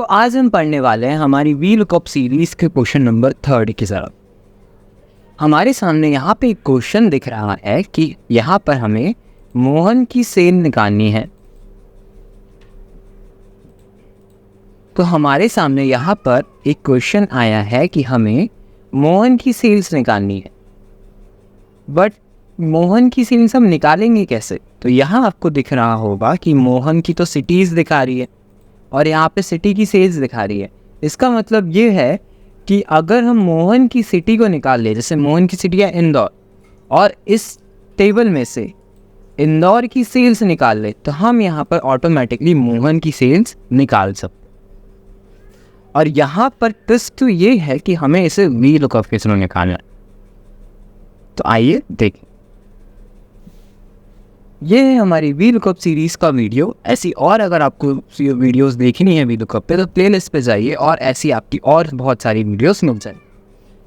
आज हम पढ़ने वाले हैं हमारी वी लुकअप सीरीज के क्वेश्चन नंबर 3 की तरफ। हमारे सामने यहाँ पे एक क्वेश्चन दिख रहा है कि यहाँ पर हमें मोहन की सेल निकालनी है। तो हमारे सामने यहाँ पर एक क्वेश्चन आया है कि हमें मोहन की सेल्स निकालनी है, बट मोहन की सेल्स हम निकालेंगे कैसे? तो यहाँ आपको दिख रहा होगा कि मोहन की तो सिटीज़ दिखा रही है और यहाँ पे सिटी की सेल्स दिखा रही है। इसका मतलब ये है कि अगर हम मोहन की सिटी को निकाल ले, जैसे मोहन की सिटी है इंदौर, और इस टेबल में से इंदौर की सेल्स निकाल ले, तो हम यहाँ पर ऑटोमेटिकली मोहन की सेल्स निकाल सकते। और यहाँ पर ट्विस्ट तो ये है कि हमें इसे वी लुकअप के थ्रू निकालना है। तो आइए देखें, ये है हमारी वी लुकअप सीरीज़ का वीडियो। ऐसी और अगर आपको वीडियोस देखनी है वी लुकअप पे, तो प्लेलिस्ट पे जाइए और ऐसी आपकी और बहुत सारी वीडियोस मिल जाए।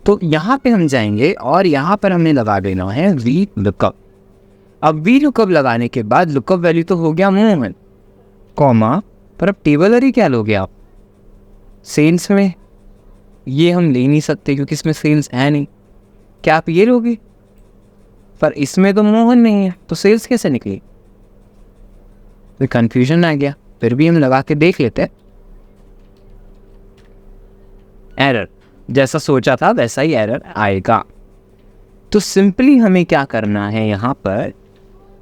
तो यहाँ पे हम जाएंगे और यहाँ पर हमें लगा देना है वी लुकअप। अब वी लुकअप लगाने के बाद लुकअप वैल्यू तो हो गया मोहन, कॉमा, पर अब टेबल अरे क्या लोगे आप? सेल्स में ये हम ले नहीं सकते क्योंकि इसमें सेल्स है नहीं। क्या आप ये लोगे? पर इसमें तो मोहन नहीं है, तो सेल्स कैसे निकली? तो कंफ्यूजन आ गया। फिर भी हम लगा के देख लेते हैं। एरर, जैसा सोचा था वैसा ही एरर आएगा। तो सिंपली हमें क्या करना है, यहाँ पर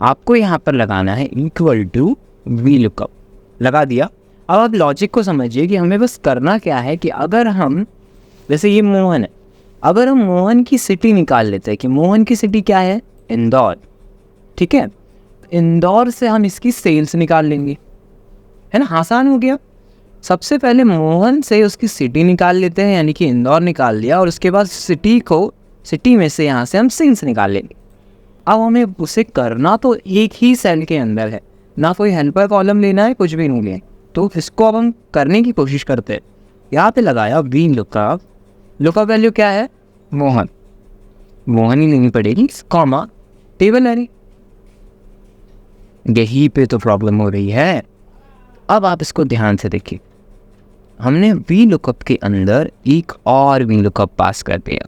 आपको यहाँ पर लगाना है इक्वल टू वी लुकअप। लगा दिया। अब आप लॉजिक को समझिए कि हमें बस करना क्या है कि अगर हम, जैसे ये मोहन है, अगर हम मोहन की सिटी निकाल लेते हैं कि मोहन की सिटी क्या है, इंदौर, ठीक है, इंदौर से हम इसकी सेल्स निकाल लेंगे, है ना, आसान हो गया। सबसे पहले मोहन से उसकी सिटी निकाल लेते हैं, यानी कि इंदौर निकाल लिया, और उसके बाद सिटी में से यहाँ से हम सेल्स निकाल लेंगे। अब हमें उसे करना तो एक ही सेल के अंदर है, ना कोई हेल्पर कॉलम लेना है, कुछ भी नहीं लेना। तो इसको अब हम करने की कोशिश करते हैं। यहाँ पे लगाया वी लुकअप, लुकअप वैल्यू क्या है, मोहन, मोहन ही लेनी पड़ेगी, कॉमा, टेबल अरे। यही पे तो प्रॉब्लम हो रही है। अब आप इसको ध्यान से देखिए, हमने वी लुकअप के अंदर एक और वी लुकअप पास कर दिया।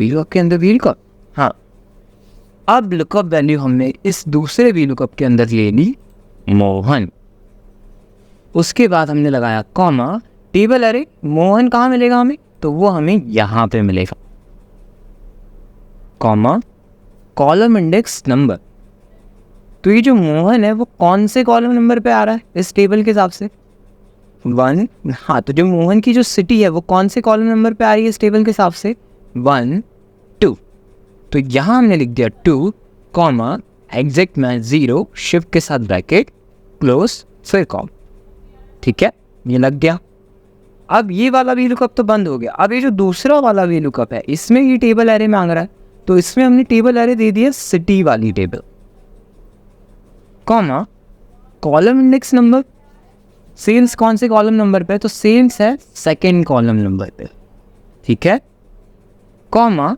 वी लुकअप के अंदर वी लुकअप, हाँ। अब लुकअप वैल्यू हमने इस दूसरे वी लुकअप के अंदर ले ली मोहन। उसके बाद हमने लगाया कॉमा, टेबल अरे। मोहन कहाँ मिलेगा हमें? तो वो हमें यहाँ पे मिलेगा, कॉमा, कॉलम इंडेक्स नंबर। तो ये जो मोहन है वो कौन से कॉलम नंबर पे आ रहा है इस टेबल के हिसाब से? 1। हाँ, तो जो मोहन की जो सिटी है वो कौन से कॉलम नंबर पे आ रही है इस टेबल के हिसाब से? 1, 2। तो यहाँ हमने लिख दिया 2, कॉमा, एग्जैक्ट में 0, शिफ्ट के साथ ब्रैकेट, क्लोज, फिर कॉम। ठीक है, ये लग गया। अब ये वाला वी लुकअप तो बंद हो गया। अब ये जो दूसरा वाला वी लुकअप है, इसमें ये टेबल एरे मांग रहा है, तो इसमें हमने टेबल एरे दे दिया सिटी वाली table, comma, column index number. Sales कौन से कॉलम नंबर पे है? तो सेल्स है सेकंड कॉलम नंबर पे, ठीक है, कॉमा,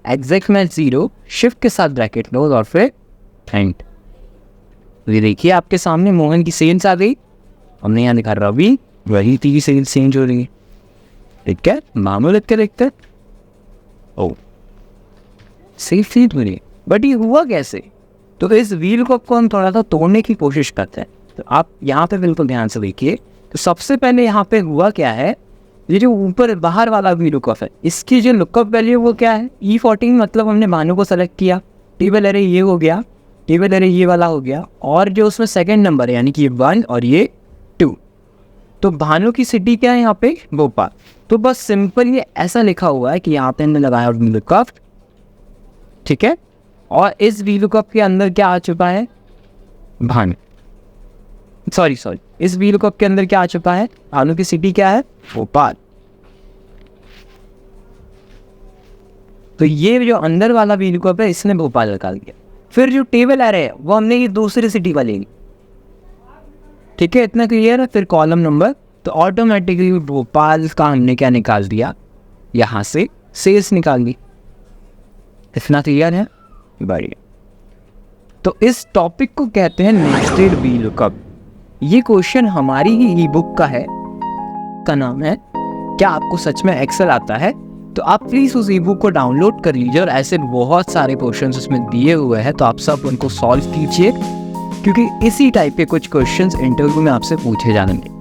एग्जैक्ट में 0, शिफ्ट के साथ ब्रैकेट क्लोज और फिर एंड। ये देखिए आपके सामने मोहन की सेल्स आ गई। हमने यहाँ दिखा रहा भी वही तीन सेल्स चेंज हो रही है, ठीक है, मामूल लिख के देखते हैं। ओ, सेल्स चेंज हो रही है, बट ये हुआ कैसे? तो इस वी लुकअप को हम थोड़ा सा तोड़ने की कोशिश करते हैं। तो आप यहाँ पे बिल्कुल ध्यान से देखिए। तो सबसे पहले यहाँ पे हुआ क्या है, ये जो ऊपर बाहर वाला वी लुकअप है, इसकी जो लुकअप वैल्यू वो क्या है, E14, मतलब हमने भानु को सेलेक्ट किया, टेबल अरे ये हो गया, टेबल अरे ये वाला हो गया, और जो उसमें सेकंड नंबर है यानी कि 1 और ये 2। तो भानु की सिटी क्या है यहाँ पे, भोपाल। तो बस सिंपल ये ऐसा लिखा हुआ है कि यहाँ पे हमने लगाया वी लुकअप, ठीक है, और इस वी लुकअप के अंदर क्या आ चुका है, भानु, सॉरी, इस वी लुकअप के अंदर क्या आ चुका है, भानु की सिटी क्या है, भोपाल। तो ये जो अंदर वाला वी लुकअप है इसने भोपाल निकाल दिया। फिर जो टेबल एरे है वो हमने ये दूसरी सिटी वाली ली, ठीक है, इतना क्लियर है। फिर कॉलम नंबर, तो ऑटोमेटिकली भोपाल का हमने क्या निकाल दिया, यहाँ से सेल्स निकाल दी। इतना क्लियर है, बढ़िया। तो इस टॉपिक को कहते हैं नेस्टेड वी लुकअप। ये क्वेश्चन हमारी ही ई बुक का है, का नाम है क्या आपको सच में एक्सेल आता है। तो आप प्लीज़ उस ई बुक को डाउनलोड कर लीजिए और ऐसे बहुत सारे क्वेश्चंस उसमें दिए हुए हैं, तो आप सब उनको सॉल्व कीजिए, क्योंकि इसी टाइप के कुछ क्वेश्चंस इंटरव्यू में आपसे पूछे जाएंगे।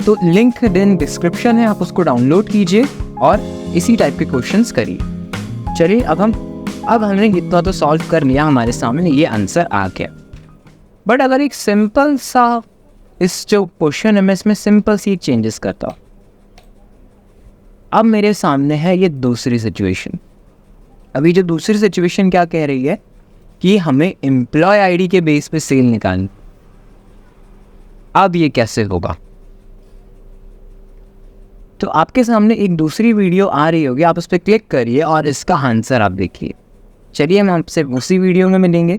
तो लिंक इन डिस्क्रिप्शन है, आप उसको डाउनलोड कीजिए और इसी टाइप के क्वेश्चंस करिए। चलिए अब हमने इतना तो सॉल्व कर लिया, हमारे सामने ये आंसर आ गया। बट अगर एक सिंपल सा इस जो क्वेश्चन है मैं इसमें सिंपल सी चेंजेस करता हूँ। अब मेरे सामने है ये दूसरी सिचुएशन। अभी जो दूसरी सिचुएशन क्या कह रही है कि हमें एम्प्लॉय आईडी के बेस पे सेल निकालनी। अब ये कैसे होगा? तो आपके सामने एक दूसरी वीडियो आ रही होगी, आप उस पर क्लिक करिए और इसका आंसर आप देखिए। चलिए हम आपसे उसी वीडियो में मिलेंगे।